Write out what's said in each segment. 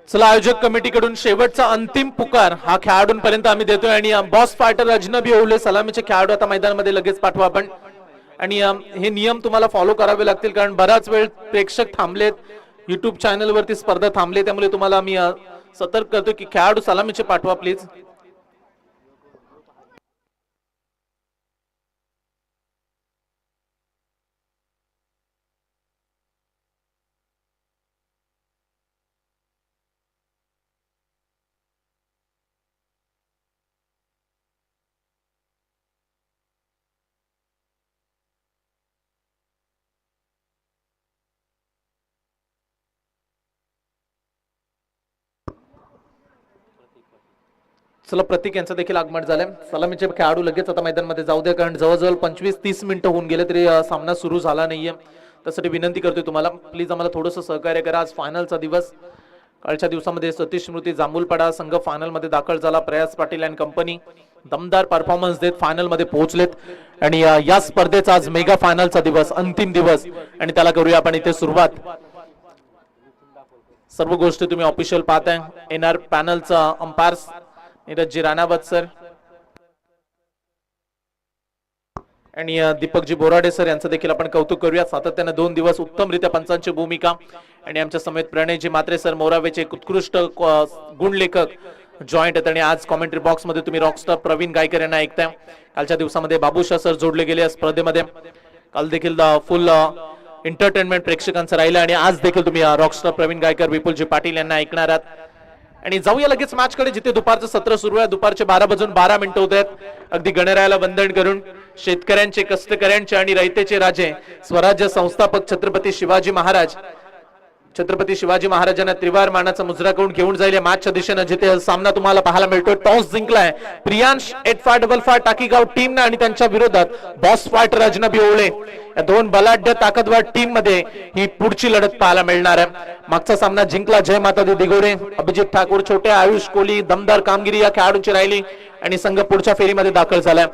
चला आयोजक कमिटीकडून शेवटचा अंतिम पुकार हा खेळाडूंपर्यंत आम्ही देतोय आणि बॉस फायटर अजनबी ओवले सलामीचे खेळाडू आता मैदानामध्ये लगेच पाठवा आपण. आणि हे नियम तुम्हाला फॉलो करावे लागतील कारण बराच वेळ प्रेक्षक थांबलेत, युट्यूब चॅनल वरती स्पर्धा थांबले, त्यामुळे तुम्हाला मी सतर्क करतो की खेळाडू सलामीचे पाठवा प्लीज. चला प्रतीक यांचं देखील आगमन झालंय. सलामीचे खेळाडू लगेच आता मैदानामध्ये जाऊ दे कारण जवळजवळ 25-30 मिनिटं होऊन गेले तरी सामना सुरू झाला नाहीये. त्यासाठी विनंती करतोय तुम्हाला प्लीज आम्हाला थोडंसं सहकार्य करा. आज फायनलचा दिवस. कालच्या दिवसामध्ये सतीश स्मृती जांभूलपाडा संघ फायनल मध्ये दाखल झाला. प्रयास पाटील अँड कंपनी दमदार परफॉर्मन्स देत फायनल मध्ये पोहोचलेत आणि या स्पर्धेचा आज मेगा फायनलचा दिवस, अंतिम दिवस आणि त्याला करूया आपण इथे सुरुवात. सर्व गोष्टी तुम्ही ऑफिशियल पाहताय. NR पॅनलचा umpires Neeraj ji Ranaut sir आणि दीपकजी बोराडे सर यांचं देखील आपण कौतुक करूया. सातत्याने 2 दिवस उत्तमरित्या पंचांची भूमिका आणि आमच्या समेत प्रणयजी मात्रे सर मोरावेचे उत्कृष्ट गुणलेखक जॉईंट आहेत आणि आज कॉमेंट्री बॉक्स मध्ये तुम्ही रॉकस्टार प्रवीण गायकर यांना ऐकताय. कालच्या दिवसामध्ये बाबूशाह सर जोडले गेले या स्पर्धेमध्ये. काल देखील फुल एंटरटेनमेंट प्रेक्षकांचं राहिलं आणि आज देखील तुम्ही रॉकस्टार प्रवीण गायकर विपुलजी पाटील यांना ऐकणार आहात. आणि जाऊया लगेच मॅच कडे जिथे दुपारचं सत्र सुरू आहे. दुपारचे 12:12 होत आहेत. अगदी गणरायाला वंदन करून शेतकऱ्यांचे, कष्टकऱ्यांचे आणि रयतेचे राजे स्वराज्य संस्थापक छत्रपती शिवाजी महाराजांना त्रिवार मानाचा मुजरा करून घेऊन जाईल या मॅचच्या दिशेने जिथे सामना तुम्हाला पाहायला मिळतोय. टॉस जिंकलाय प्रियांश 8555 टाकीगाव टीमने आणि त्यांच्या विरोधात बॉस फायटर अजनबी ओवळे या 2 बलाढ्य ताकदवार टीम मध्ये ही पुढची लढत पाहायला मिळणार आहे. मागचा सामना जिंकला जय माता दी दिगोडे, अभिजित ठाकूर, छोटे आयुष कोहली. दमदार कामगिरी या खेळाडूंची राहिली आणि संघ पुढच्या फेरीमध्ये दाखल झालाय.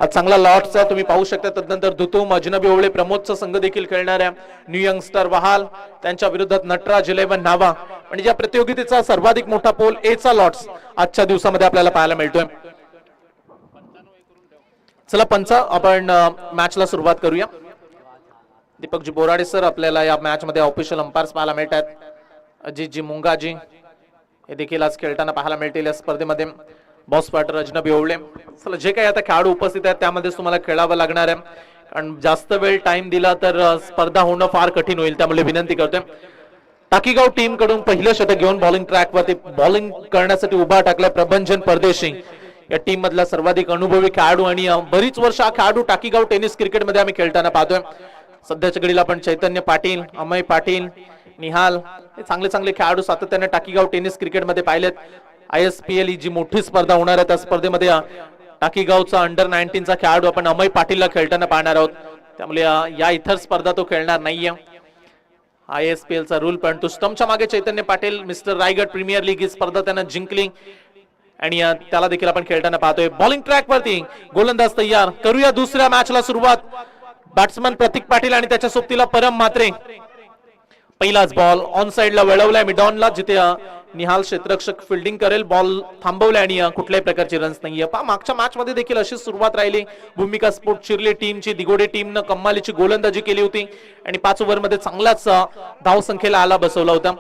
आज चांगला लॉट्सचा तुम्ही पाहू शकता. तदनंतर दुतुम अजनबी ओवळे प्रमोदचा संघ देखील खेळणार आहे. न्यू यंगस्टर वहाल त्यांच्या विरोधात नटराज 11 नावा म्हणजे या प्रतियोगितेचा सर्वाधिक मोठा पोल एचा लॉट्स आजच्या दिवसामध्ये आपल्याला पाहायला मिळतोय. चला पंच आपण मॅचला सुरुवात करूया. दीपकजी बोराडे सर आपल्याला या मॅच मध्ये ऑफिशियल अंपायर्स पाहायला मिळतात. अजितजी मुंगाजी हे देखील आज खेळताना पाहायला मिळतील या स्पर्धेमध्ये. बॉस फायटर अजनबी ओवळे. चला जे काही आता खेळाडू उपस्थित आहेत त्यामध्ये तुम्हाला खेळावं लागणार आहे कारण जास्त वेळ टाइम दिला तर स्पर्धा होणं फार कठीण होईल. त्यामुळे विनंती करतोय टाकीगाव टीम कडून पहिलं षटक घेऊन बॉलिंग ट्रॅक वरती बॉलिंग करण्यासाठी उभा टाकलाय प्रभंजन परदेशी. या टीम मधला सर्वाधिक अनुभवी खेळाडू आणि बरीच वर्ष हा खेळाडू टाकीगाव टेनिस क्रिकेट मध्ये आम्ही खेळताना पाहतोय. सध्याच्या घडीला आपण चैतन्य पाटील, अमय पाटील, निहाल हे चांगले खेळाडू सातत्याने टाकीगाव टेनिस क्रिकेट मध्ये पाहिलेत. ISPL ही जी मोठी स्पर्धा होणार आहे त्या स्पर्धेमध्ये टाकीगावचा अंडर 19चा खेळाडू आपण अमय पाटीलला खेळताना पाहणार आहोत. त्यामुळे या इतर स्पर्धा तो खेळणार नाहीये. ISPL चा रूल पण तो स्टंपच्या मागे Chaitanya Patil mister Raigad premier league ही स्पर्धा त्यानं जिंकली आणि त्याला देखील आपण खेळताना पाहतोय. बॉलिंग ट्रॅक वरती गोलंदाज तयार. करूया दुसऱ्या मॅचला सुरुवात. बॅट्समन प्रतीक पाटील आणि त्याच्या सोबतीला परम मात्रे. पहिलाच बॉल ऑन साइडला वळवलाय मिडॉनला जिथे निहाल क्षेत्ररक्षक फिल्डिंग करेल. बॉल थांबवलाय आणि कुठल्याही प्रकारची रन्स नाहीये. मागच्या मॅच मध्ये देखील अशी सुरुवात राहिली. भूमिका स्पोर्ट चिरले टीमची दिगोडे टीमनं कमालीची गोलंदाजी केली होती आणि 5 ओव्हर मध्ये चांगलाच धाव संख्येला आला बसवला होता.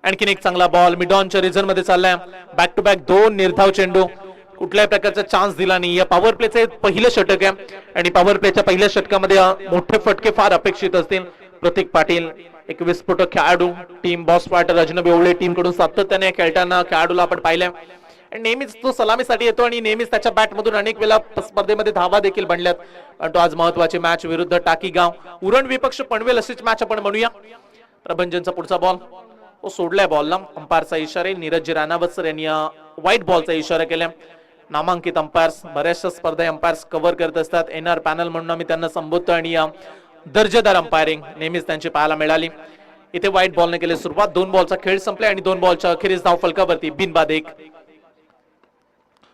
आणखीन एक चांगला बॉल मिडॉनच्या रिझन मध्ये चाललाय. बॅक टू बॅक 2 निर्धाव चेंडू. कुठल्याही प्रकारचा चान्स दिला नाही. या पॉवर प्लेचे पहिलं षटक आहे आणि पॉवर प्लेच्या पहिल्या षटकामध्ये मोठे फटके फार अपेक्षित असतील. प्रतीक पाटील एक विस्फोटक खेळाडू टीम बॉस फायटर अजनबी ओवळे टीम कडून सातत्याने खेळताना खेळाडूला आपण पाहिलंय आणि नेहमीच तो सलामीसाठी येतो आणि नेहमीच त्याच्या बॅट मधून अनेक वेळा स्पर्धेमध्ये धावा देखील बनल्यात. पण तो आज महत्वाची मॅच विरुद्ध टाकीगाव उरण विपक्ष पनवेल अशीच मॅच आपण म्हणूया. प्रभंजनचा पुढचा बॉल तो सोडलाय बॉलला. अंपायरचा इशारा. नीरज राणावत सर यांनी व्हाईट बॉलचा इशारा केला. नामांकित अंपायर्स बऱ्याचशा स्पर्धा अंपायर्स कव्हर करत असतात. एनआर पॅनल म्हणून आम्ही त्यांना संबोधतो आणि दर्जेदार अंपायरिंग नेहमीच त्यांची पाहायला मिळाली. इथे व्हाईट बॉलने केली सुरुवात. 2 बॉलचा खेळ संपला आणि 2 बॉलच्या अखेरीस धाव फलकावरती बिनबाद 1.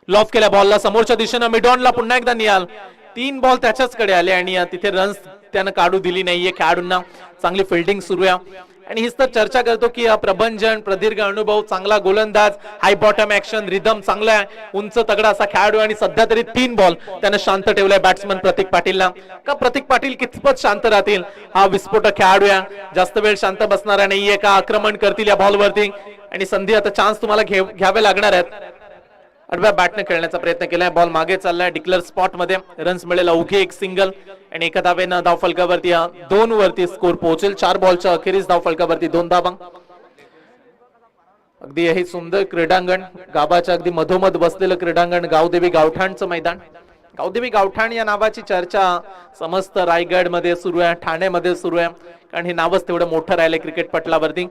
लॉफ केल्या बॉलला समोरच्या दिशेनं मिडॉनला पुन्हा एकदा निहाल. 3 बॉल त्याच्याचकडे आले आणि तिथे रन्स त्यानं काढू दिली नाहीये. खेळाडूंना चांगली फिल्डिंग सुरू आहे. आणि हीच तर चर्चा करतो की प्रबंधन, प्रदीर्घ अनुभव, चांगला गोलंदाज, हाय बॉटम ऍक्शन, रिदम चांगला आहे, उंच तगडा असा खेळाडू आणि सध्या तरी 3 बॉल त्याने शांत ठेवलाय बॅट्समन प्रतीक पाटीलला. का प्रतीक पाटील कितपत शांत राहतील? हा विस्फोटक खेळाडू आहे, जास्त वेळ शांत बसणारा नाहीये, का आक्रमण करतील या बॉलवरती? आणि संधी आता चान्स तुम्हाला घ्यावे लागणार आहेत. आडव्या बॅटने खेळण्याचा प्रयत्न केलाय, बॉल मागे चाललाय, डिक्लेअर स्पॉट मध्ये रन्स मिळेल अवघे 1 सिंगल आणि एका धावेनं धाव फलकावरती 2 वरती स्कोर पोहोचेल. 4 बॉलच्या अखेरीस धाव फलकावरती 2 धावा. अगदी हे सुंदर क्रीडांगण, गावाच्या अगदी मधोमध बसलेलं क्रीडांगण, गावदेवी गावठाणचं मैदान. गावदेवी गावठाण या नावाची चर्चा समस्त रायगड मध्ये सुरू आहे, ठाण्यामध्ये सुरू आहे, कारण हे नावच तेवढं मोठं राहिलंय क्रिकेट पटलावरती.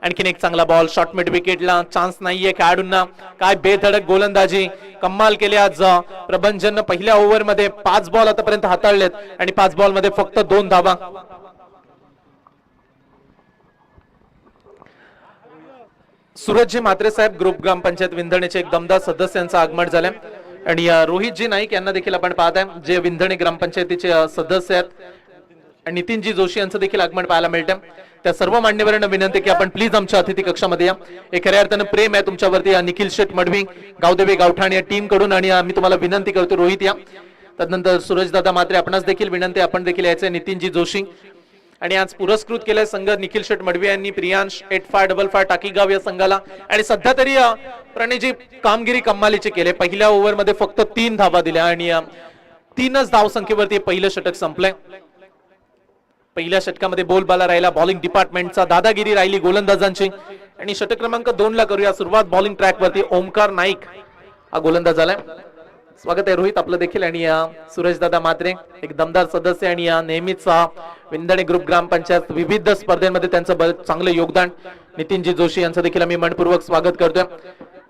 आणखीन एक चांगला बॉल, शॉर्ट मिड विकेटला, चान्स नाहीये खेळाडूंना. काय बेधडक गोलंदाजी, कमाल केली आज प्रबंधन. पहिल्या ओव्हर मध्ये 5 बॉल आतापर्यंत हाताळलेत आणि 5 बॉल मध्ये फक्त 2 धावा. सूरजजी म्हात्रे साहेब ग्रुप ग्रामपंचायत विंधणीचे एक दमदार सदस्यांचं आगमन झालंय आणि रोहितजी नाईक यांना देखील आपण पाहत आहे, जे विंधणी ग्रामपंचायतीचे सदस्य आहेत. आणि नितीनजी जोशी यांचं देखील आगमन पाहायला मिळतं. त्या सर्व मान्यवरांना विनंती की आपण प्लीज आमच्या अतिथी कक्षामध्ये या. हे खऱ्या अर्थानं प्रेम आहे तुमच्यावरती निखिल शेठ मडवी, गावदेवी गावठाण या टीम कडून, आणि मी तुम्हाला विनंती करतो रोहित या. त्यानंतर सूरजदादा म्हात्रे आपणास देखील विनंती, आपण देखील यायचे. नितीनजी जोशी. आणि आज पुरस्कृत केलाय संघ निखिल शेठ मडवी यांनी प्रियांश 8555 टाकीगाव या संघाला. आणि सध्या तरी प्रणयजी कामगिरी कमालीची केले, पहिल्या ओव्हर मध्ये फक्त 3 धावा दिल्या आणि 3च धाव संख्येवरती पहिलं षटक संपलंय. पहिल्या षटकामध्ये बोलबाला राहिला बॉलिंग डिपार्टमेंटचा, दादागिरी राहिली गोलंदाजांची. आणि षटक क्रमांक 2 ला करूया सुरुवात. बॉलिंग ट्रॅक वरती ओमकार नाईक हा गोलंदाज झालाय. स्वागत आहे रोहित आपलं देखील. आणि सूरजदादा म्हात्रे एक दमदार सदस्य आणि नेहमीच विंधणी ग्रुप ग्रामपंचायत विविध स्पर्धेमध्ये त्यांचं चांगलं योगदान. नितीनजी जोशी यांचं देखील आम्ही मनपूर्वक स्वागत करतोय.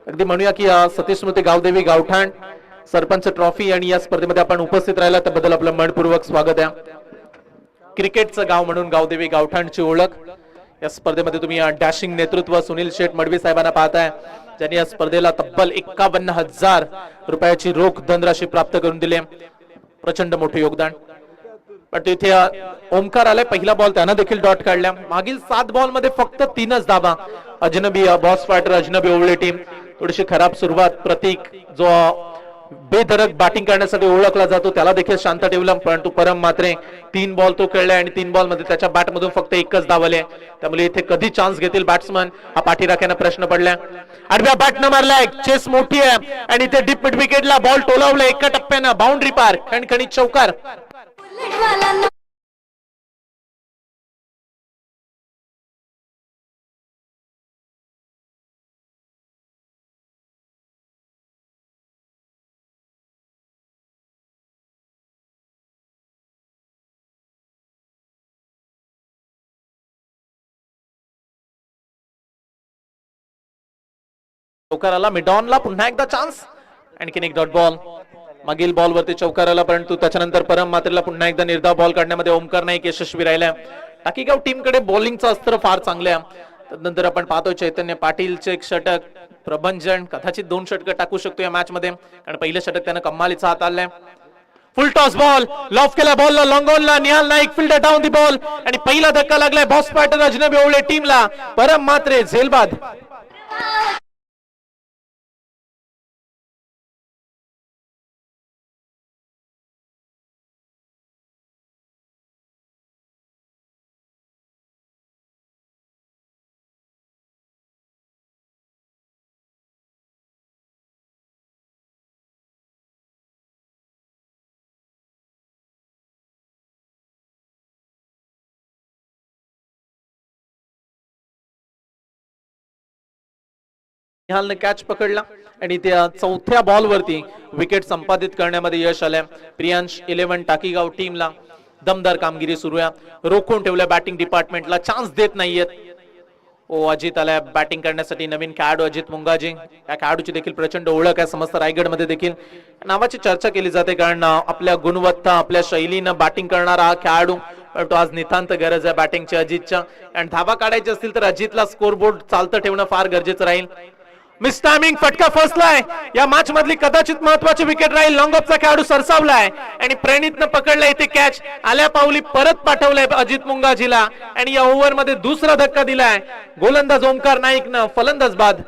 अगदी म्हणूया की सतीश स्मृती गावदेवी गावठाण सरपंच ट्रॉफी आणि या स्पर्धेमध्ये आपण उपस्थित राहिला त्याबद्दल आपलं मनपूर्वक स्वागत आहे. क्रिकेटचं गाव म्हणून गावदेवी गावठाणची ओळख. या स्पर्धेमध्ये तुम्ही डॅशिंग नेतृत्व सुनील शेठ मडवी साहेबांना पाहताय, ज्यांनी या स्पर्धेला तब्बल 51,000 रुपयाची रोख धनराशी प्राप्त करून दिली. प्रचंड मोठे योगदान. पण तिथे ओमकार आलाय, पहिला बॉल त्यानं देखील डॉट काढल्या. मागील 7 बॉल मध्ये फक्त 3च धावा. अजनबी बॉस फायटर अजनबी ओवळे टीम थोडीशी खराब सुरुवात. प्रतीक जो बेधडक बॅटिंग करण्यासाठी ओळखला जातो त्याला देखील शांत ठेवलं, परंतु परम मात्रे 3 बॉल तो खेळलाय आणि 3 बॉल मध्ये त्याच्या बॅट मधून फक्त 1च धावले. त्यामुळे इथे कधी चान्स घेतील बॅट्समन हा पाठीराख्यानं प्रश्न पडलाय. आडव्या बॅटनं मारलाय, चेस मोठी आहे आणि इथे डीप मिड विकेटला बॉल टोलावलाय एका टप्प्यानं. बाउंड्री पार, खणखणीत चौकार. चौकाराला मिडॉनला पुन्हा एकदा चान्स. आणखीन एक डॉट बॉल. मागील बॉल वरती चौकाराला, परंतु त्याच्यानंतर परम मात्रेला पुन्हा एकदा निर्धाव बॉल काढण्यामध्ये ओमकार नाईक यशस्वी राहिलाय. टाकीगाव टीम कडे बॉलिंगचं अस्त्र फार चांगलं आहे. त्यानंतर आपण पाहतोय चैतन्य पाटीलचे एक षटक. प्रबंधन कदाचित 2 षटकं टाकू शकतो या मॅच मध्ये, कारण पहिलं षटक त्यानं कमालीचा हात आणलाय. फुल टॉस बॉल, लॉफ केला बॉलला, लॉंग ऑनला Nihal Naik fielder down the ball आणि पहिला धक्का लागलाय बॉस पॅटर्न अजनबी ओवळे टीमला. परम मात्रे झेलबाद. निहालने कॅच पकडला आणि त्या 4थ्या बॉल वरती विकेट संपादित करण्यामध्ये यश आलंय. प्रियांश 11 टाकीगाव टीमला दमदार कामगिरी सुरू आहे. रोखून ठेवल्या बॅटिंग डिपार्टमेंटला, चान्स देत नाहीयेत. अजित आलाय बॅटिंग करण्यासाठी, नवीन खेळाडू अजित मुंगाजी. या खेळाडूची देखील प्रचंड ओळख आहे समस्त रायगड मध्ये देखील. नावाची चर्चा केली जाते कारण आपल्या गुणवत्ता आपल्या शैलीनं बॅटिंग करणारा हा खेळाडू, तो आज नितांत गरज आहे बॅटिंगची अजितच्या. आणि धावा काढायची असतील तर अजितला स्कोर बोर्ड चालतं ठेवणं फार गरजेचं राहील. मिस टायमिंग फटका फसलाय. या मॅच मधली कदाचित महत्वाची विकेट राहील. लॉंग ऑफचा खेळाडू सरसावलाय आणि प्रणितनं पकडलाय इथे कॅच. आल्या पावली परत पाठवलंय अजित मुंगाजीला आणि या ओव्हर मध्ये दुसरा धक्का दिलाय गोलंदाज ओमकार नाईकनं. फलंदाज बाद.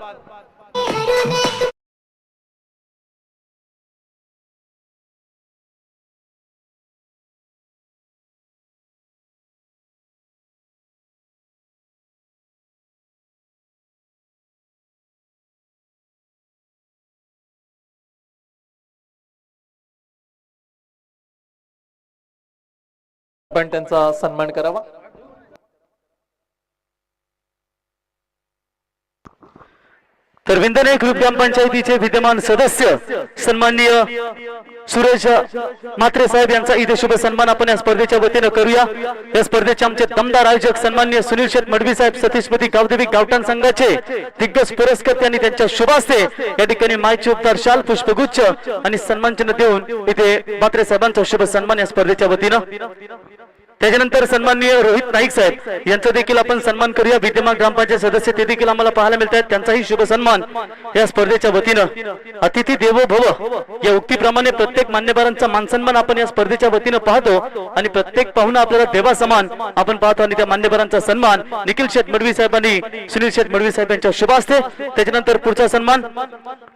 पण त्यांचा सन्मान करावा. तर विंदनायक ग्रुप ग्रामपंचायतीचे विद्यमान सदस्य सन्माननीय सुरेश म्हात्रे साहेब यांचा इथे शुभ सन्मान आपण या स्पर्धेच्या वतीनं करूया. या स्पर्धेचे आमचे दमदार आयोजक सन्माननीय सुनील शेठ मडवी साहेब सतीशपती गावदेवी गावठाण संघाचे दिग्गज पुरस्कर्ते आणि त्यांच्या शुभ हस्ते या ठिकाणी मायची उपचार शाल पुष्पगुच्छ आणि सन्मानचिन्ह देऊन इथे म्हात्रे साहेबांचा शुभ सन्मान या स्पर्धेच्या वतीनं. त्याच्यानंतर सन्माननीय रोहित नाईक साहेब यांचा देखील आपण सन्मान करूया. विद्यमान ग्रामपंचायत सदस्य ते देखील आम्हाला पाहायला मिळत आहेत. त्यांचाही शुभ सन्मान या स्पर्धेच्या वतीनं. अतिथी देवो भव या उक्तीप्रमाणे प्रत्येक मान्यवरांचा मानसन्मान आपण या स्पर्धेच्या वतीनं पाहतो आणि प्रत्येक पाहुणा आपल्याला देवा समान आपण पाहतो आणि त्या मान्यवरांचा सन्मान निखिल शेठ मडवी साहेबांनी सुनील शेठ मडवी साहेब यांच्या शुभ हस्ते. त्याच्यानंतर पुढचा सन्मान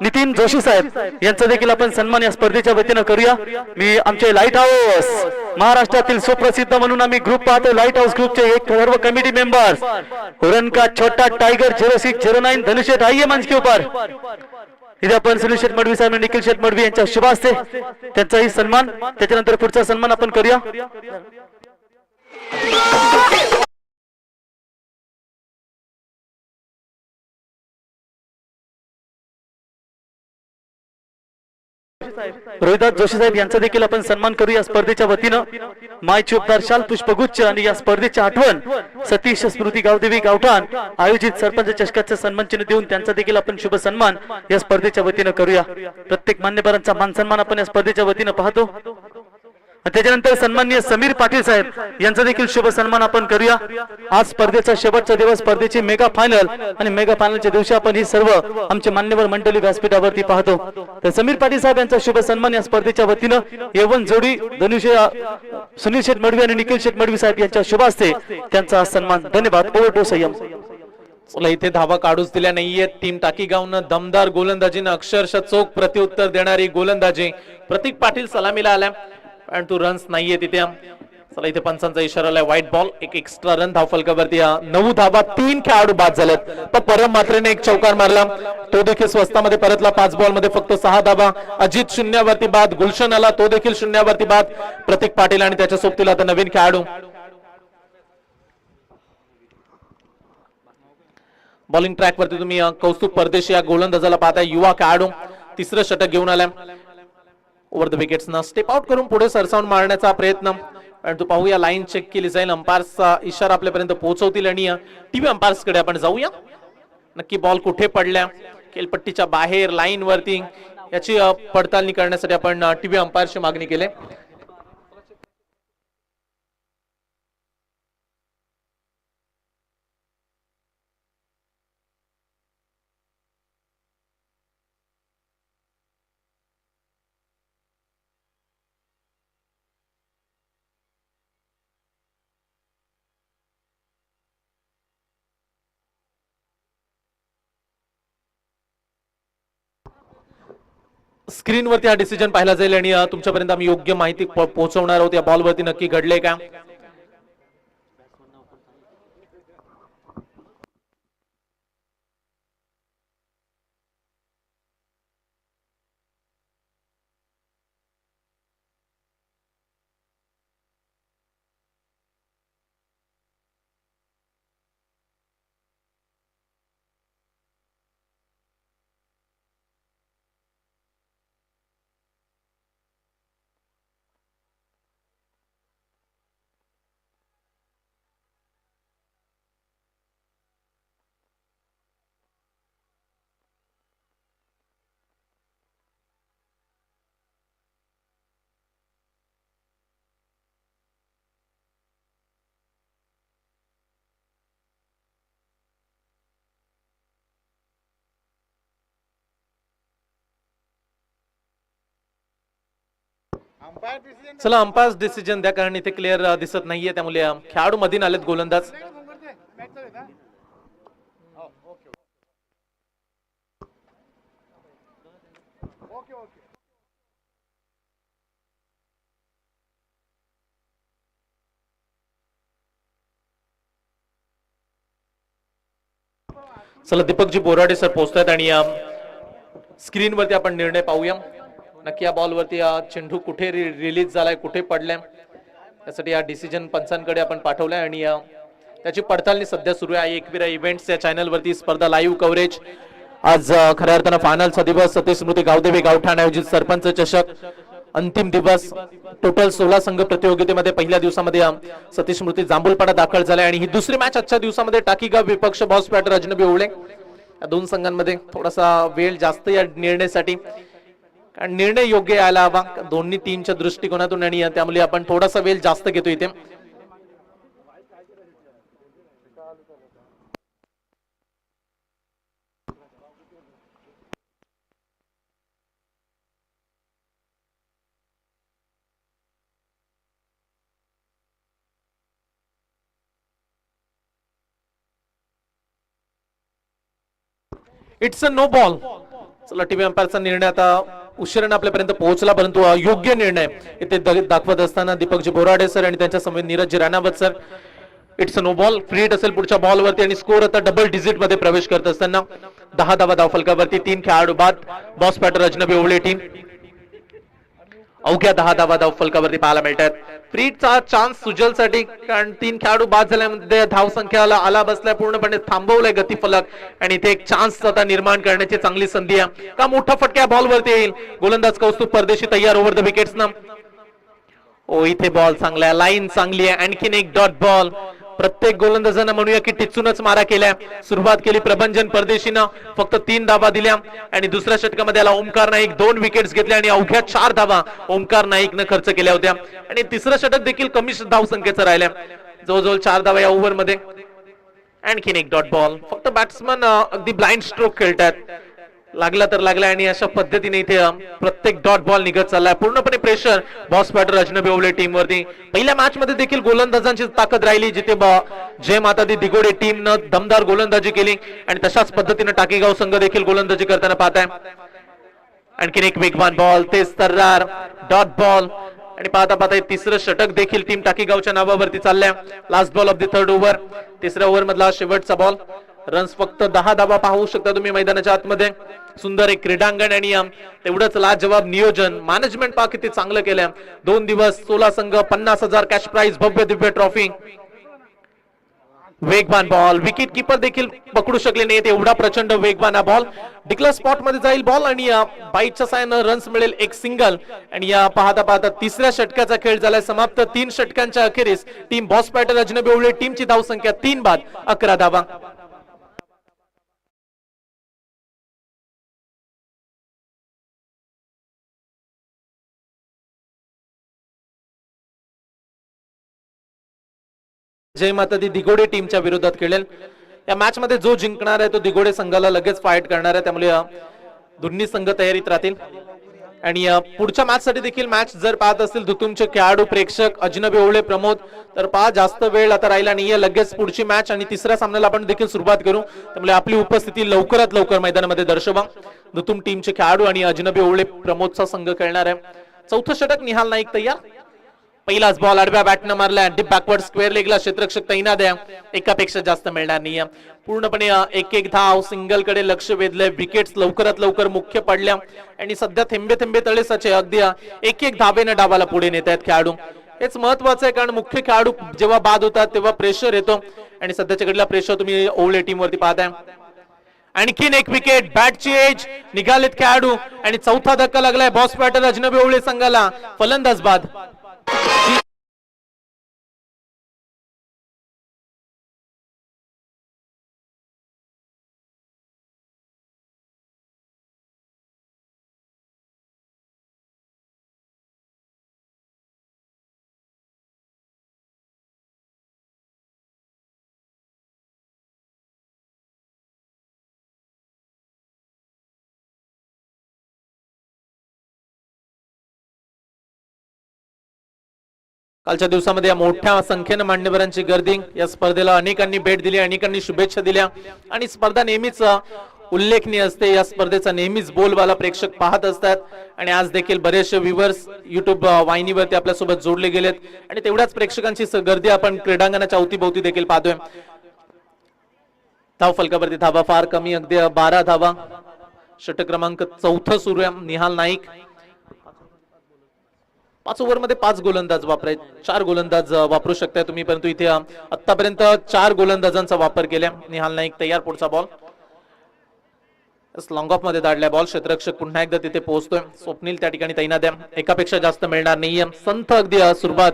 नितीन जोशी साहेब यांचा देखील आपण सन्मान या स्पर्धेच्या वतीनं करूया. मी आमचे लाईट हाऊस महाराष्ट्रातील सुप्रसिद्ध म्हणून आम्ही ग्रुप पाहतो. लाईट हाऊस ग्रुपचे एक सर्व कमिटी मेंबर्स उरण का छोटा टाइगर 0609 धनुषेठ आइए मंच के ऊपर. इथे आपण सुनील शेठ मडवी साहेब निखिल शेठ मडवी यांच्या शुभ हस्ते त्यांचाही सन्मान. त्याच्यानंतर पुढचा सन्मान आपण करूया. रोहिदास जोशी साहेब यांचा देखील आपण सन्मान करू या स्पर्धेच्या वतीनं. मायची उपचार शाल पुष्पगुच्छ आणि या स्पर्धेची आठवण सतीश स्मृती गावदेवी गावठाण आयोजित सरपंच चषकाचे सन्मानचिन्ह देऊन त्यांचा देखील आपण शुभ सन्मान या स्पर्धेच्या वतीनं करूया. प्रत्येक मान्यवरांचा मान सन्मान आपण या स्पर्धेच्या वतीनं पाहतो. त्याच्यानंतर सन्माननीय समीर पाटील साहेब यांचा देखील शुभ सन्मान आपण करूया. आज स्पर्धेचा शेवटचा दिवस, स्पर्धेची मेगा फायनल आणि मेगा फायनलच्या दिवशी आपण ही सर्व आमचे मान्यवर मंडळी व्यासपीठावरती पाहतो. तर समीर पाटील साहेब यांचा शुभ सन्मान या स्पर्धेच्या वतीनं. यवन जोडी धनुष्य सुनील शेठ मडवी आणि निखिल शेठ मडवी साहेब यांच्या शुभ हस्ते त्यांचा सन्मान. धन्यवाद. ओव्हर टू संयम. चला इथे धावा काढूच दिल्या नाहीये. टीम टाकी गावनं दमदार गोलंदाजीनं अक्षरशः चोख प्रत्युत्तर देणारी गोलंदाजी. प्रतीक पाटील सलामीला आल्या आणि तू रन्स नाहीये तिथे. चला इथे पंचांचा इशारा आलाय. व्हाईट बॉल, एक एक्स्ट्रा रन धावफलकावरती. 9 धावा, 3 खेळाडू बाद झालेत. पण परम मात्रेने एक चौकार मारला, तो देखील स्वस्तामध्ये परतला. 5 बॉल मध्ये फक्त 6 धावा. अजित शून्यावरती बाद. गुलशन आला, तो देखील शून्यावरती बाद. प्रतीक पाटील आणि त्याच्या सोबतीला आता नवीन खेळाडू. बॉलिंग ट्रॅक वरती तुम्ही कौस्तुभ परदेशी या गोलंदाजाला पाहताय. युवा खेळाडू तिसरं षटक घेऊन आलाय. ओव्हर द विकेट्स ना स्टेप आउट करून पुढे सरसावून मारण्याचा प्रयत्न. आणि तो पाहूया, लाईन चेक केली जाईल. अंपायर्सचा इशारा आपल्यापर्यंत पोहोचवतील आणि टीव्ही अंपायर्स कडे आपण जाऊया. नक्की बॉल कुठे पडल्या, खेळपट्टीच्या बाहेर, लाईन वरती, याची पडताळणी करण्यासाठी आपण टीव्ही अंपायर्सची मागणी केली. स्क्रीनवरती हा डिसिजन पाहिला जाईल आणि तुमच्यापर्यंत आम्ही योग्य माहिती पोहोचवणार आहोत. या बॉलवरती नक्की घडले का. चला अंपायर डिसिजन द्या, कारण इथे क्लिअर दिसत नाहीये, त्यामुळे खेळाडू मधीन आलेत गोलंदाज. चला दीपकजी बोराडे सर पोहोचतात आणि स्क्रीनवरती आपण निर्णय पाहूया. नक्की या बॉलवरती चेंडू कुठे रिलीज झालाय, कुठे पडलाय, त्यासाठी या डिसिजन पंचांकडे आपण पाठवलाय आणि त्याची पडताळणी सध्या सुरू आहे. एकविरा इव्हेंट्स या चॅनलवरती स्पर्धा लाईव्ह कव्हरेज. आज खऱ्या अर्थानं फायनलचा दिवस. सतीश स्मृती गावदेवी गावठाण आयोजित सरपंच चषक अंतिम दिवस. टोटल 16 संघ प्रतियोगितेमध्ये पहिल्या दिवसामध्ये सतीश स्मृती जांभूलपाडा दाखल झालाय आणि ही दुसरी मॅच आजच्या दिवसामध्ये टाकीगाव विपक्ष बॉस पॅटर अजनबी ओवळे. या दोन संघांमध्ये थोडासा वेळ जास्त या निर्णयासाठी, कारण निर्णय योग्य यायला हवा दोन्ही टीमच्या दृष्टिकोनातून आणि त्यामुळे आपण थोडासा वेळ जास्त घेतो इथे. It's a no ball. चला टीव्ही अंपायरचा निर्णय आता उशिराने आपल्यापर्यंत पोहोचला, परंतु योग्य निर्णय इथे दाखवत असताना दीपकजी बोराडे सर आणि त्यांच्या समोर Neeraj Ranawat sir. It's a no ball. Free hit असेल पुढच्या बॉलवरती आणि स्कोर आता डबल डिजिट मध्ये प्रवेश करत असताना 10 धावा धावफलकावरती. 3 खेळाडू बाद. बॉस पॅटर अजनबी ओवळे टीम अवघ्या 10 धावा धावफलकावरती पाहायला मिळतात. फ्रीचा चान्स सुजलसाठी, कारण 3 खेळाडू बाद झाल्यामध्ये धावसंख्याला आला बसलाय, पूर्णपणे थांबवलाय गतीफलक आणि इथे एक चान्स आता निर्माण करण्याची चांगली संधी आहे. का मोठा फटक्या बॉलवरती येईल. गोलंदाज कौस्तुभ परदेशी तयार ओव्हर द विकेट्स ना. ओ इथे बॉल चांगला आहे, लाईन चांगली आहे, आणखीन एक डॉट बॉल. प्रत्येक गोलंदाजांना म्हणूया की टिचूनच मारा केल्या. सुरुवात केली प्रभंजन परदेशीनं, फक्त 3 धावा दिल्या आणि दुसऱ्या षटकामध्ये आला ओमकार नाईक, 2 विकेट्स घेतल्या आणि अवघ्या 4 धावा ओमकार नाईकनं खर्च केल्या होत्या आणि तिसरं षटक देखील कमी धावसंख्येचं राहिल्या, जवळजवळ 4 धावा या ओव्हर मध्ये. आणखीन एक डॉट बॉल. फक्त बॅट्समन अगदी ब्लाइंड स्ट्रोक खेळतात, लागला तर लागला आणि अशा पद्धतीने इथे प्रत्येक डॉट बॉल निघत चाललाय. पूर्णपणे प्रेशर बॉस पॅटर अजनबी ओवळे टीम वरती. पहिल्या मॅच मध्ये देखील गोलंदाजांची ताकद राहिली, जिथे जय माता दी दिगोडे टीमनं दमदार गोलंदाजी केली आणि तशाच पद्धतीने टाकेगाव संघ देखील गोलंदाजी करताना पाहत आहे. आणखीन एक वेगवान बॉल, तेज तर्रार डॉट बॉल आणि पाहता पाहता तिसरं षटक देखील टीम टाकेगावच्या नावावरती चालल्या. Last ball of the third over. तिसऱ्या ओव्हर मधला शेवटचा बॉल. रन्स फक्त 10 धावा पाहू शकता तुम्ही मैदानाच्या आतमध्ये. सुंदर एक क्रीडांगण आणि तेवढंच लाजवाब नियोजन. मॅनेजमेंट पहा किती चांगलं केलंय. 2 दिवस 16 संघ, 50,000 कॅश प्राइज, भव्य दिव्य ट्रॉफी. वेगवान बॉल. विकेट कीपर देखील पकडू शकले नाहीत, एवढा प्रचंड वेगवान हा बॉल. डिक्लेअर स्पॉट मध्ये जाईल बॉल आणि बाईटच्या साहाय्यानं रन्स मिळेल, एक सिंगल. आणि या पाहता पाहता तिसऱ्या षटकाचा खेळ झालाय समाप्त. 3 षटकांच्या अखेरीस टीम बॉस पॅटर अजनबी ओवळे टीमची धावसंख्या 3 बाद 11 धावा. जय माता दी दिगोडे टीमच्या विरोधात खेळेल. या मॅच मध्ये जो जिंकणार आहे तो दिगोडे संघाला लगेच फाईट करणार आहे, त्यामुळे दोन्ही संघ तयारीत राहतील. आणि पुढच्या मॅच साठी देखील मॅच जर पाहत असतील तुमचे खेळाडू प्रेक्षक अजनबी ओवळे प्रमोद, तर पहा जास्त वेळ आता राहिला नाहीये, लगेच पुढची मॅच आणि तिसऱ्या सामन्याला आपण देखील सुरुवात करू, त्यामुळे आपली उपस्थिती लवकरात लवकर मैदानामध्ये दर्शवा. दुतुम टीमचे खेळाडू आणि अजनबी ओवळे प्रमोदचा संघ खेळणार आहे. चौथं षटक निहाल नाईक तयार. पहिलाच बॉल आडव्या बॅटनं मारला, डीप बॅकवर्ड स्क्वेअर लेगला क्षेत्ररक्षक तैनात आहे, एकापेक्षा जास्त मिळणार नाही. पूर्णपणे एक एक धाव सिंगल कडे लक्ष वेधलंय. विकेट्स लवकरात लवकर मुख्य पडल्या आणि सध्या थेंबे थेंबे तळे साचे, अगदी एक एक धावेने डावाला पुढे नेत आहेत खेळाडू. हेच महत्वाचं आहे, कारण मुख्य खेळाडू जेव्हा बाद होतात तेव्हा प्रेशर येतो आणि सध्याच्या घडीला प्रेशर तुम्ही ओवळे टीम वरती पाहताय. आणखीन एक विकेट, बॅटची एज, निघालेत खेळाडू आणि चौथा धक्का लागलाय बॉस पॅटर अजनबी ओवळे संघाला. फलंदाज बाद. कालच्या दिवसामध्ये या मोठ्या संख्येने मान्यवरांची गर्दी या स्पर्धेला अनेकांनी भेट दिली, अनेकांनी शुभेच्छा दिल्या आणि स्पर्धा नेहमीच उल्लेखनीय असते. या स्पर्धेचा नेहमीच बोलबाला प्रेक्षक पाहत असतात आणि आज देखील बरेचसे व्ह्यूअर्स युट्यूब वाहिनीवरती आपल्यासोबत जोडले गेलेत आणि तेवढ्याच प्रेक्षकांची गर्दी आपण क्रीडांगणाच्या अवतीभोवती देखील पाहतोय. धाव फलकावरती धावा फार कमी, अगदी 12 धावा. षटक क्रमांक 4 सुरू आहे. निहाल नाईक 5 ओव्हरमध्ये 5 गोलंदाज वापरायचे, 4 गोलंदाज वापरू शकताय तुम्ही, परंतु इथे आतापर्यंत 4 गोलंदाजांचा वापर केला. निहाल नाईक तयार. पुढचा बॉल लॉंग ऑफ मध्ये दाडलाय बॉल. क्षेत्ररक्षक पुन्हा एकदा तिथे पोहोचतोय. स्वप्नील त्या ठिकाणी तैनात आहे. एकापेक्षा जास्त मिळणार नाहीये. संथ अगदी सुरुवात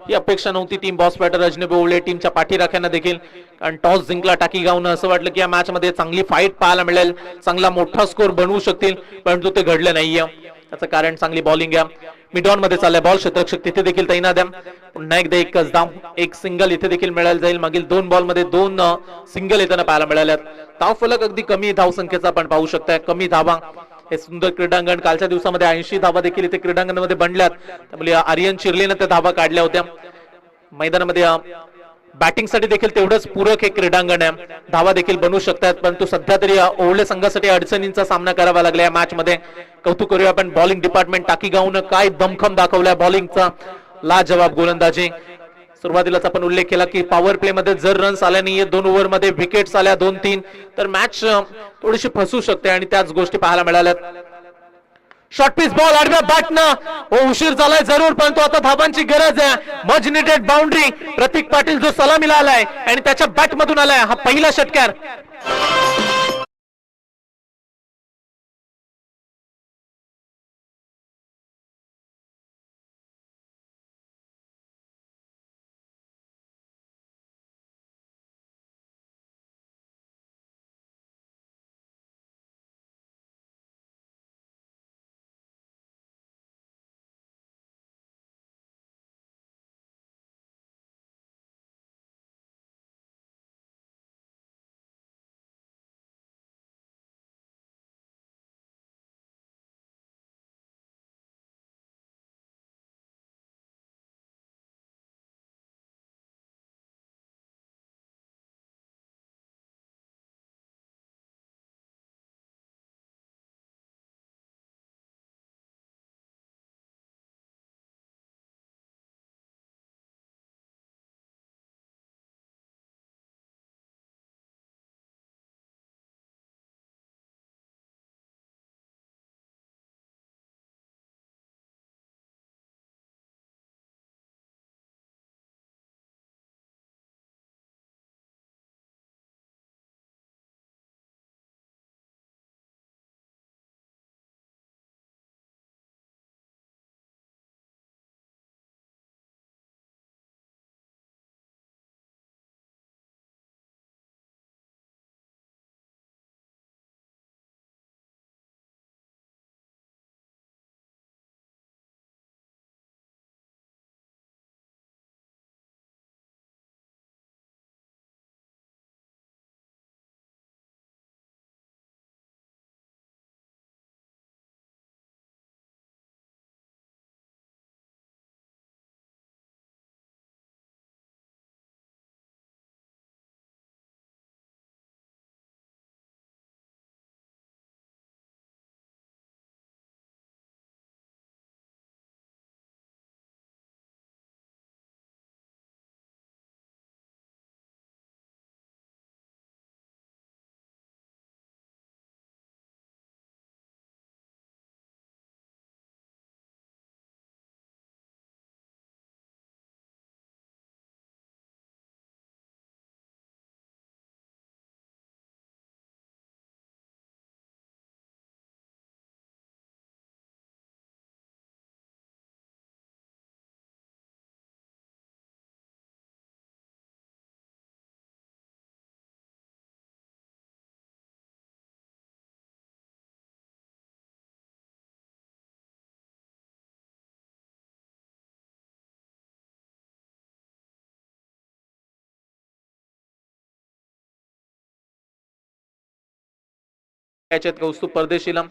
ही अपेक्षा नव्हती. टीम बॉस बॅटर अजनबी ओवळे टीमच्या पाठीराख्यांना देखील, कारण टॉस जिंकला टाकी गावनं असं वाटलं की या मॅच मध्ये चांगली फाईट पाहायला मिळेल, चांगला मोठा स्कोर बनवू शकतील, परंतु ते घडलं नाहीये. त्याचं कारण चांगली बॉलिंग आहे. मिडॉन मध्ये चाललाय बॉल. क्षेत्ररक्षक तिथे देखील तैनात आहे. पुन्हा एकदा एकच धाव, एक सिंगल इथे देखील मिळायला जाईल. मागील 2 बॉल मध्ये 2 सिंगल येताना पाहायला मिळाल्यात. धाव फलक अगदी कमी धाव संख्येचा आपण पाहू शकताय. कमी धावा. हे सुंदर क्रीडांगण कालच्या दिवसामध्ये 80 धावा देखील इथे क्रीडांगणामध्ये बनल्यात. त्यामुळे आर्यन चिर्लेनं त्या धावा काढल्या होत्या. मैदानामध्ये बॅटिंग साठी देखील तेवढंच पूरक हे क्रीडांगण आहे. धावा देखील बनवू शकतात, परंतु सध्या तरी ओवळे संघासाठी अडचणींचा सामना करावा लागला या मॅच मध्ये. कौतुक करूया आपण बॉलिंग डिपार्टमेंट. टाकी गावनं काय दमखम दाखवलाय बॉलिंगचा. लाजवाब गोलंदाजी. सुरुवातीलाच आपण उल्लेख केला की पॉवर प्ले मध्ये जर रन्स आल्या नाहीये, 2 ओव्हर मध्ये विकेट्स आल्या 2-3, तर मॅच थोडीशी फसू शकते आणि त्याच गोष्टी पाहायला मिळाल्यात. शॉर्ट पिच बॉल आडव्या बॅटनं उशीर झालाय जरूर, परंतु आता धाबांची गरज आहे. Much needed boundary. Pratik Patil जो सलामीला आलाय आणि त्याच्या बॅट मधून आलाय हा पहिला षटकार. याच्यात कौस्तुभ परदेशीला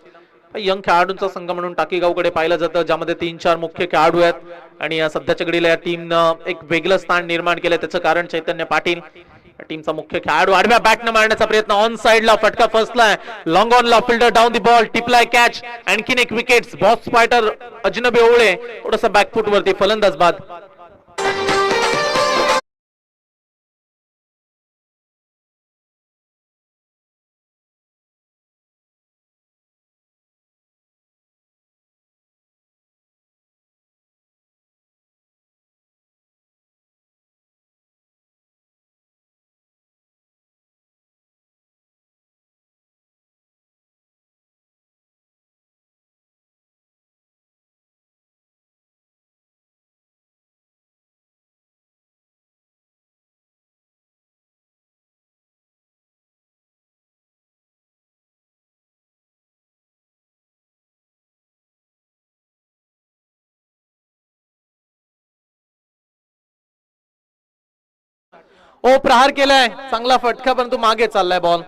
यंग खेळाडूंचा संघ म्हणून टाकीगावकडे पाहिलं जातं, ज्यामध्ये 3-4 मुख्य खेळाडू आहेत आणि सध्याच्या घडीला या टीमनं एक वेगळं स्थान निर्माण केलं. त्याचं कारण चैतन्य पाटील, टीमचा मुख्य खेळाडू. आडव्या बॅटनं मारण्याचा प्रयत्न, ऑन साइडला फटका फसलाय, लॉंग ऑनला फिल्डर डाऊन दी बॉल, टिपलाय कॅच, आणखीन एक विकेट. बॉक्स फायटर अजनबी ओवळे थोडस बॅकफुट वरती, फलंदाज बाद. ओ प्रहार केलाय, चांगला फटका, परंतु मागे चाललाय बॉल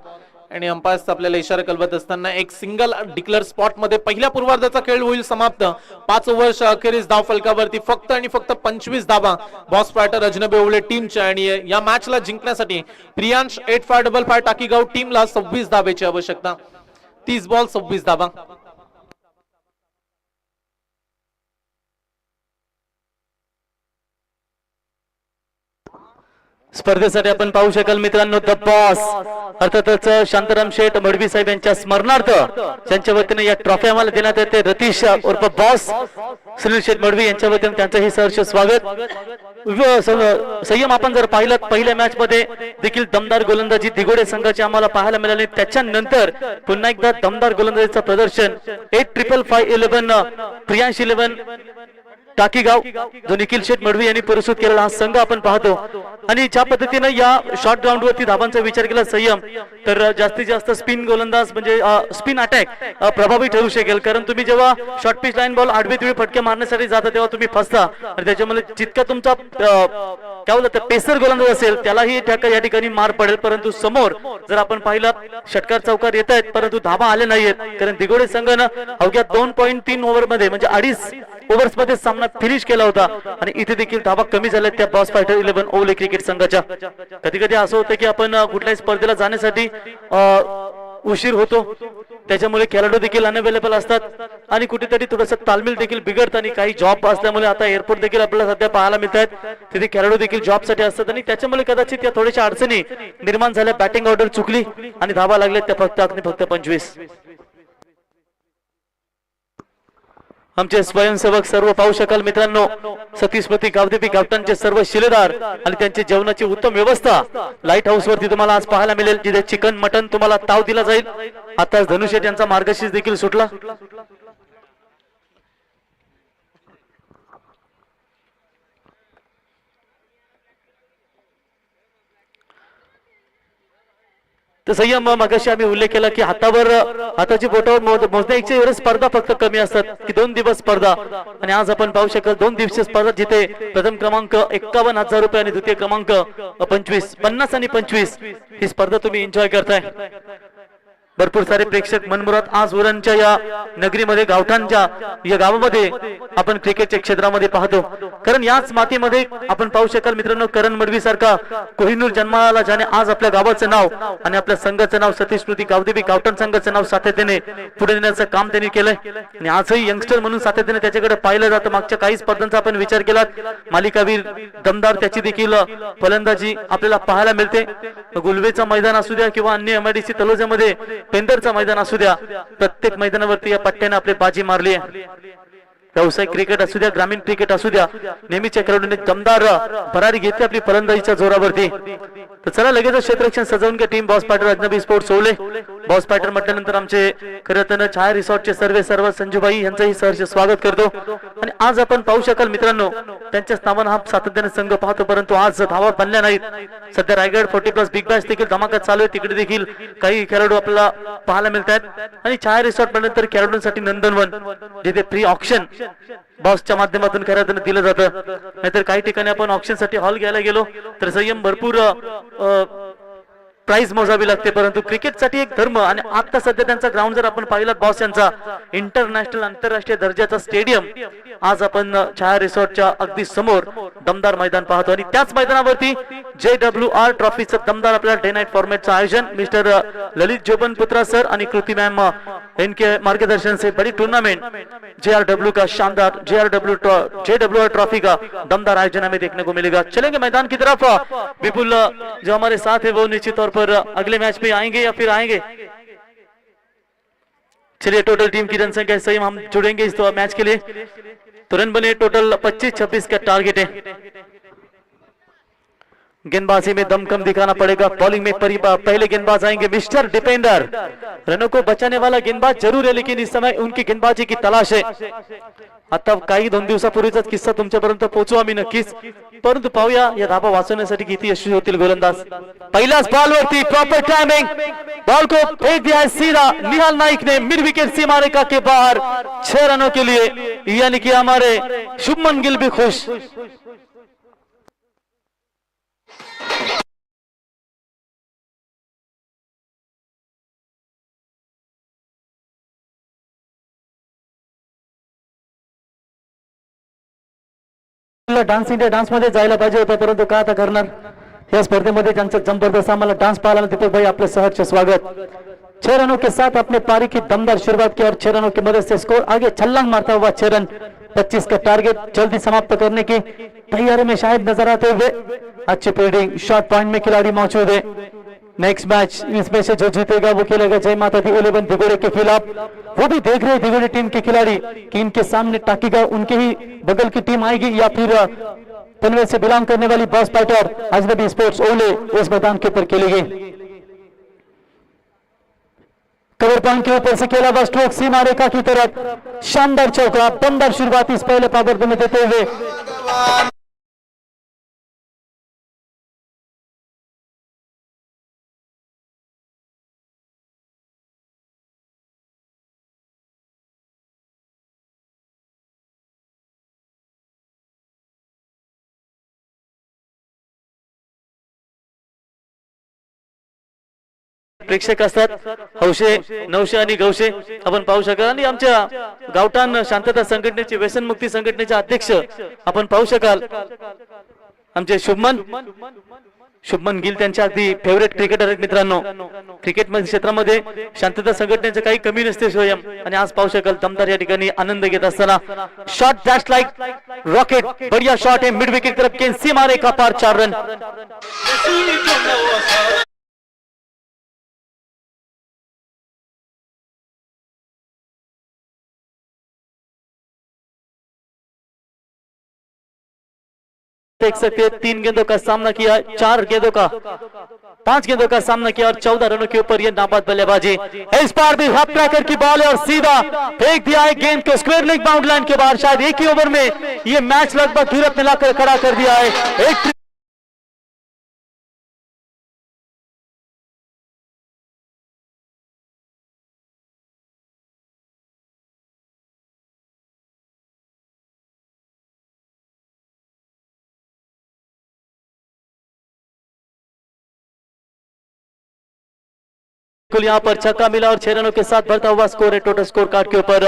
आणि अंपायर्स आपल्याला इशारा कळवत असताना एक सिंगल डिक्लेअर स्पॉट मध्ये पहिल्या पूर्वार्धाचा खेळ होईल समाप्त. 5 ओव्हर्स अखेरीस धाव फलकावरती फक्त आणि फक्त 25 धावा बॉस फायटर अजनबी ओवळे टीमच्या. आणि या मॅचला जिंकण्यासाठी प्रियांश 8555 टाकीगाव टीमला 26 धावेची आवश्यकता. 30 बॉल 26 धावा. स्पर्धेसाठी आपण पाहू शकाल मित्रांनो, द बॉस अर्थातच शांताराम शेठ मडवी साहेब यांच्या स्मरणार्थ त्यांच्या वतीने या ट्रॉफी आम्हाला देण्यात येते. रतीश उर्फ बॉस सुनील शेठ मडवी यांच्या वतीने त्यांचंही सहर्ष स्वागत. संयम आपण जर पाहिलं, पहिल्या मॅच मध्ये देखील दमदार गोलंदाजी दिगोडे संघाची आम्हाला पाहायला मिळाली. त्याच्यानंतर पुन्हा एकदा दमदार गोलंदाजीचं प्रदर्शन 8555 प्रियांश 11 टाकीगाव जो निखिल शेठ मडवी यांनी प्रस्तुत केलेला हा संघ आपण पाहतो. आणि ज्या पद्धतीने या शॉर्ट ग्राउंड वरती धावांचा विचार केला संयम, तर जास्तीत जास्त स्पिन गोलंदाज म्हणजे स्पिन अटॅक प्रभावी ठरू शकेल. कारण तुम्ही जेव्हा शॉर्ट पिच लाईन बॉल आडवे तिडवे फटके मारण्यासाठी जाता तेव्हा तुम्ही फसता आणि त्याच्यामध्ये जितका तुमचा काय बोलतात पेसर गोलंदाज असेल त्यालाही या ठिकाणी मार पडेल. परंतु समोर जर आपण पाहिलं षटकार चौकार येत आहेत परंतु धावा आले नाहीयेत. कारण दिगोडे संघानं अवघ्या 2.3 ओव्हर मध्ये म्हणजे 2.5 ओव्हर्स मध्ये सामना फिनिश केला होता आणि इथे देखील धावा कमी झाल्या त्या बॉस फायटर 11 ओवले क्रिकेट संघाच्या. कधी कधी असं होतं की आपण कुठल्याही स्पर्धेला जाण्यासाठी उशीर होतो, त्याच्यामुळे खेळाडू देखील अनअवेलेबल असतात आणि कुठेतरी थोडंसं तालमील देखील बिघडतं. आणि काही जॉब असल्यामुळे आता एअरपोर्ट देखील आपल्याला सध्या पाहायला मिळत आहेत, तिथे खेळाडू देखील जॉबसाठी असतात आणि त्याच्यामुळे कदाचित या थोड्याशा अडचणी निर्माण झाल्या. बॅटिंग ऑर्डर चुकली आणि धावा लागल्या त्या फक्त 25. आमचे स्वयंसेवक सर्व पाहू शकाल मित्रांनो, सतीशपती गावदेवी गावठाणचे सर्व शिलेदार आणि त्यांची जेवणाची उत्तम व्यवस्था लाईट हाऊस वरती तुम्हाला आज पाहायला मिळेल, जिथे चिकन मटन तुम्हाला ताव दिला जाईल. आता धनुष्यट यांचा मार्गशीर्ष देखील सुटला. तर संयम मगाशी आम्ही उल्लेख केला की हाताची बोटावर मोजण्याची एवढी स्पर्धा फक्त कमी असतात की 2 दिवस स्पर्धा. आणि आज आपण पाहू शकाल 2 दिवसीय स्पर्धा, जिथे प्रथम क्रमांक 51,000 रुपये आणि द्वितीय क्रमांक 50 आणि 25 ही स्पर्धा तुम्ही एन्जॉय करताय. भरपूर सारे प्रेक्षक मनमुराद आज उरणच्या या नगरीमध्ये गावठाणच्या या गावामध्ये आपण क्रिकेटच्या क्षेत्रामध्ये पाहतो. कारण याच मातीमध्ये आपण पाहू शकाल मित्रांनो, करण मडवी सारखा कोहिनूर जन्माला ज्याने आज आपल्या गावाचं नाव आणि आपल्या संघाचं नाव सतीश स्मृती गावदेवी गावठाण संघाचं नाव सातत्याने पुढे नेण्याचं काम त्यांनी केलंय. आणि आजही यंगस्टर म्हणून सातत्याने त्याच्याकडे पाहिलं जातं. मागच्या काही स्पर्धांचा आपण विचार केला, मालिकावीर दमदार त्याची देखील फलंदाजी आपल्याला पाहायला मिळते. गुलवेचा मैदान असू द्या किंवा अन्य MIDC तलोजामध्ये पेंदरचा मैदान असू द्या, प्रत्येक मैदानावरती या पट्ट्याने आपली बाजी मारली आहे. व्यावसायिक क्रिकेट असू द्या, ग्रामीण क्रिकेट असू द्या, नेहमीच्या खेळाडूंनी दमदार भरारी घेतली आपली फलंदाजीच्या जोरावरती. तर चला लगेच क्षेत्ररक्षण सजवून घ्या टीम बॉस फायटर अजनबी स्पोर्ट्स ओवले. बॉस फायटर म्हटल्यानंतर आमचे खरं तर छाया रिसॉर्टचे सर्व संजूबाई यांचंही सहर्ष स्वागत करतो. आणि आज आपण पाहू शकाल मित्रांनो, त्यांच्या नावानं हा सातत्याने संघ पाहतो, परंतु आज धावा बनल्या नाहीत. सध्या रायगड 40+ बिग बॅश देखील धमाका चालू आहे, तिकडे देखील काही खेळाडू आपल्याला पाहायला मिळत आहेत. आणि छाया रिसॉर्ट नंतर खेळाडूंसाठी नंदनवन, जिथे फ्री ऑप्शन बॉसच्या माध्यमातून खरं दिलं जातं. नाहीतर काही ठिकाणी आपण ऑप्शन साठी हॉल घ्यायला गेलो तर संयम भरपूर प्राइज मोजावी लागते, परंतु क्रिकेटसाठी एक धर्म आणि आता सध्या त्यांचा ग्राउंड जर आपण पाहिला बॉस यांचा इंटरनॅशनल आंतरराष्ट्रीय दर्जाचा स्टेडियम आज आपण छाया रिसॉर्टच्या अगदी समोर दमदार मैदान पाहतो आणि त्याच मैदानावरती JWR ट्रॉफीचं दमदार आपल्या डे नाईट फॉर्मॅटचं आयोजन मिस्टर ललित जोबनपुत्रा सर आणि कृति मैम इनके मार्गदर्शन से बड़ी टूर्नामेंट JRW का शानदार JWR ट्रॉफी का दमदार आयोजन हमें देखने को मिलेगा। चलेंगे मैदान की तरफ। विपुल जो हमारे साथ है वो निश्चित तौर पर अगले मैच में आएंगे या फिर आएंगे। चलिए टोटल टीम की जनसंख्या सही हम जुड़ेंगे इस मैच के लिए। तो रन बने टोटल 25-26 का टारगेट है। गेंदबाजी में दमखम दिखाना पड़ेगा। बॉलिंग में पहले गेंदबाज आएंगे मिस्टर डिपेंडर। रनों को बचाने वाला गेंदबाज जरूर है, लेकिन इस समय उनकी गेंदबाजी की तलाश है। आता काही 2 दिवसापूर्वीचाच किस्सा तुमच्यापर्यंत पोहोचू आम्ही नक्कीच, परंतु पाहूया या धाबा वाचवण्यासाठी किती यशस्वी होतील गोलंदाज। पहिल्याच बॉलवरती प्रॉपर टाइमिंग, बॉल को फेंक दिया है सीधा। निहाल नाइक ने मिड विकेट सीमा रेखा के बाहर 6 रनों के लिए, यानी कि हमारे शुभमन गिल भी खुश। डान्स इंडिया डान्स मध्ये जायला पाहिजे होतं, परंतु काय आता करणार। या स्पर्धेमध्ये त्यांचा जबरदस्त आम्हाला डान्स पाहायला। दीपक भाई आपलं सहर्ष स्वागत। 6 रनों के साथ अपने पारी की दमदार शुरुआत की और 6 रनों की मदद से स्कोर आगे छलांग मारता हुआ 6 रन 25 का टारगेट जल्दी समाप्त करने की तैयारी में शायद नजर आते हुए अच्छी फील्डिंग शॉर्ट पॉइंट में खिलाड़ी मौजूद है। नेक्स्ट मैच इसमें से जो जीतेगा वो खेलेगा जय माता दी 11 दिगोड़े के खिलाफ। वो भी देख रहे हैं दिगोड़े टीम के खिलाड़ी कि इनके सामने टाकीगा उनके ही बगल की टीम आएगी या फिर पनवेल से बिलोंग करने वाली बॉस फाइटर अजनबी स्पोर्ट्स ओले इस मैदान के ऊपर खेलेंगे। कवर पॉइंट के ऊपर से खेला हुआ स्ट्रोक सीमा रेखा की तरफ, शानदार चौका, दमदार शुरुआत इस पहले पावर में देते हुए। प्रेक्षक असतात हौशे, नवशे आणि गौशे आपण पाहू शकाल आणि आमच्या गावठाण शांतता संघटनेचे व्यसनमुक्ती संघटनेचे अध्यक्ष आपण पाहू शकाल आमचे शुभमन गिल त्यांच्या अगदी फेवरेट क्रिकेटर आहेत मित्रांनो। क्रिकेट क्षेत्रामध्ये शांतता संघटनेचे काही कमी नसते स्वयं, आणि आज पाहू शकाल दमदार या ठिकाणी आनंद घेत असताना शॉट डॅश लाइक रॉकेट, बढ़िया शॉट है मिड विकेट तरफ के सीमा रेखा पार 4 रन। देख सकते हैं 3 गेंदों का सामना किया, 4 गेंदों का 5 गेंदों का सामना किया और 14 रनों के ऊपर ये नाबाद बल्लेबाजी। इस बार भी हॉप ट्रैकर की बॉल है और सीधा फेंक दिया है गेंद को स्क्वायर लेग बाउंड लाइन के बाहर। शायद एक ही ओवर में ये मैच लगभग धीरज मिलाकर खड़ा कर दिया है। एक यहाँ पर छक्का मिला और 6 रनों के साथ बढ़ता हुआ स्कोर है टोटल स्कोर कार्ड के ऊपर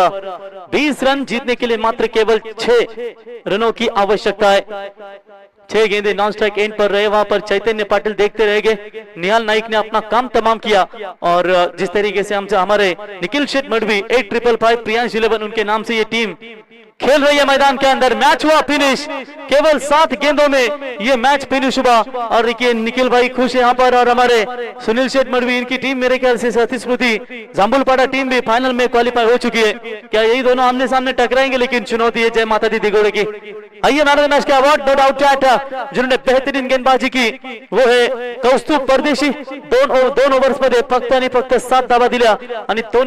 20 रन जीतने के लिए मात्र केवल 6 रनों की आवश्यकता है। 6 गेंदे नॉन स्ट्राइक एंड पर रहे, वहां पर चैतन्य पाटिल देखते रह गए। निहाल नाइक ने अपना काम तमाम किया और जिस तरीके से हमारे निखिल शेठ मडवी 855 प्रियांश 11 उनके नाम से ये टीम खेल रही है मैदान के अंदर। मैच हुआ फिनिश, केवल 7 गेंदों में ये मैच फिनिश हुआ और देखिए निखिल भाई खुश है यहाँ पर और हमारे सुनील शेठ मडवी इनकी टीम मेरे ख्याल से साथी स्मृति जाम्बुलपाड़ा टीम भी फाइनल में क्वालिफाई हो चुकी है। क्या यही दोनों आमने सामने टकराएंगे, लेकिन चुनौती है जय माता दी दिगोड़े की। आइए मैन ऑफ द मैच का अवार्ड नो डाउट जिन्होंने बेहतरीन गेंदबाजी की वो है कौस्तुभ परदेशी। 2 ओव्हर्स मध्ये फक्त आणि फक्त 7 धावा दिल्या आणि 2